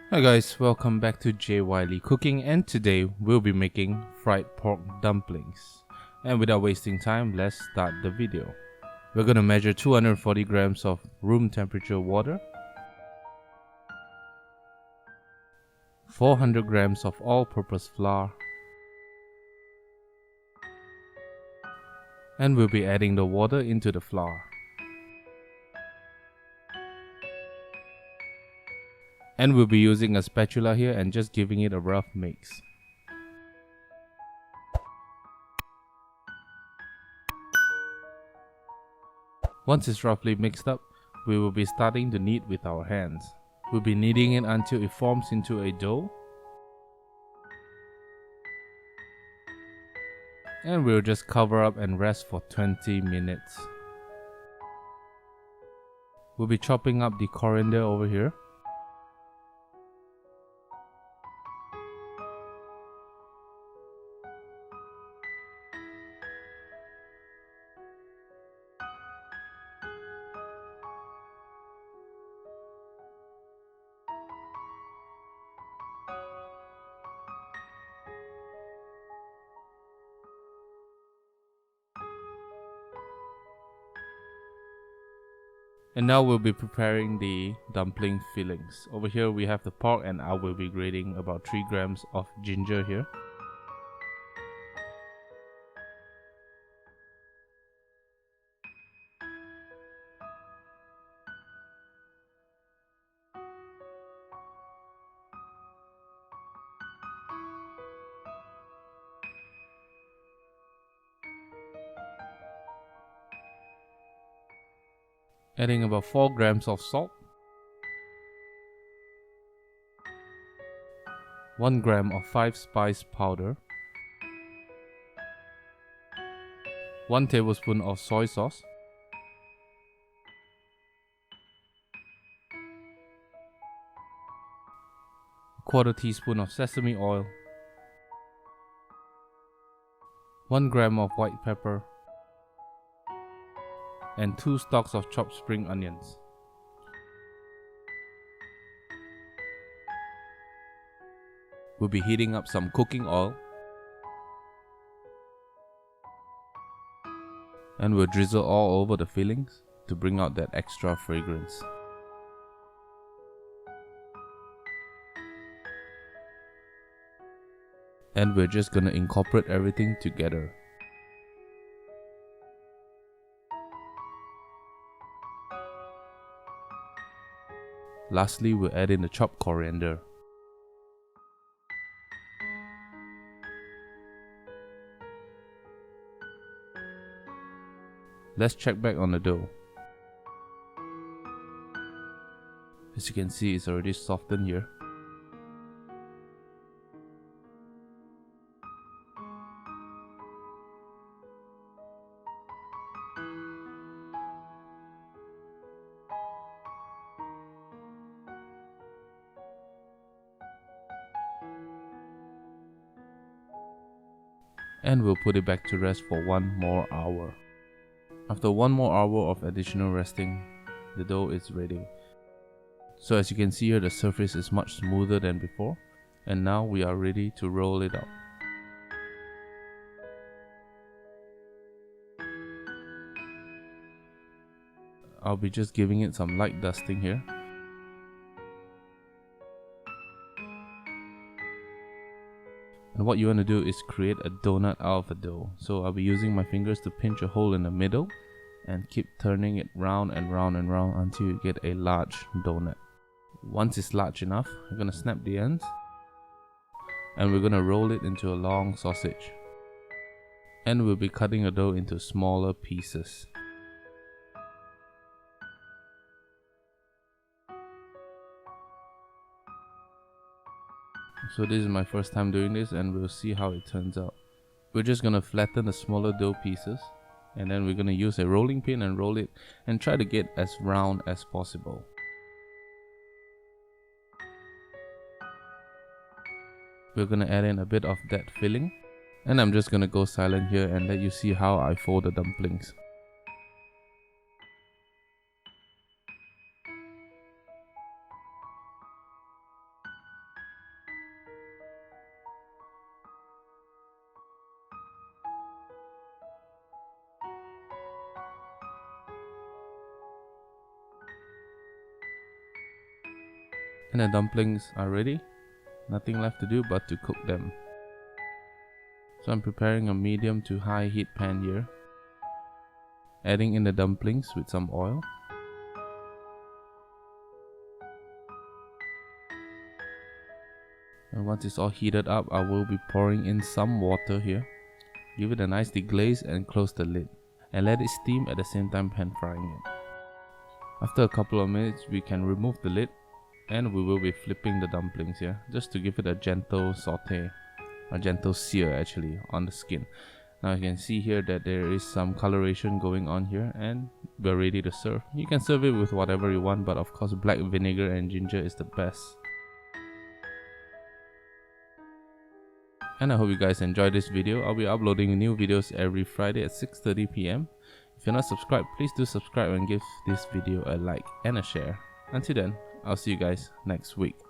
Hi guys, welcome back to Jyleecooking, and today we'll be making fried pork dumplings. And without wasting time, let's start the video. We're gonna measure 240 grams of room temperature water, 400 grams of all-purpose flour, and we'll be adding the water into the flour. And we'll be using a spatula here and just giving it a rough mix. Once it's roughly mixed up, we will be starting to knead with our hands. We'll be kneading it until it forms into a dough. And we'll just cover up and rest for 20 minutes. We'll be chopping up the coriander over here. And now we'll be preparing the dumpling fillings. Over here we have the pork, and I will be grating about 3 grams of ginger here. Adding about 4 grams of salt, 1 gram of 5-spice powder, 1 tablespoon of soy sauce, a 1/4 teaspoon of sesame oil, 1 gram of white pepper, and 2 stalks of chopped spring onions. We'll be heating up some cooking oil, and we'll drizzle all over the fillings to bring out that extra fragrance. And we're just gonna incorporate everything together. Lastly, we'll add in the chopped coriander. Let's check back on the dough. As you can see, it's already softened here. And we'll put it back to rest for 1 more hour. After 1 more hour of additional resting, the dough is ready. So as you can see here, the surface is much smoother than before, and now we are ready to roll it out. I'll be just giving it some light dusting here. And what you want to do is create a donut out of the dough. So I'll be using my fingers to pinch a hole in the middle and keep turning it round and round and round until you get a large donut. Once it's large enough, we're going to snap the ends and we're going to roll it into a long sausage. And we'll be cutting the dough into smaller pieces. So this is my first time doing this, and we'll see how it turns out. We're just gonna flatten the smaller dough pieces, and then we're gonna use a rolling pin and roll it and try to get as round as possible. We're gonna add in a bit of that filling, and I'm just gonna go silent here and let you see how I fold the dumplings. And the dumplings are ready. Nothing left to do but to cook them. So I'm preparing a medium to high heat pan here. Adding in the dumplings with some oil. And once it's all heated up, I will be pouring in some water here. Give it a nice deglaze and close the lid. And let it steam at the same time pan frying it. After a couple of minutes, we can remove the lid. And we will be flipping the dumplings here. Just to give it a gentle saute. A gentle sear actually on the skin. Now you can see here that there is some coloration going on here, and we're ready to serve. You can serve it with whatever you want, but of course black vinegar and ginger is the best. And I hope you guys enjoyed this video. I'll be uploading new videos every Friday at 6:30 PM. If you're not subscribed, please do subscribe and give this video a like and a share. Until then, I'll see you guys next week.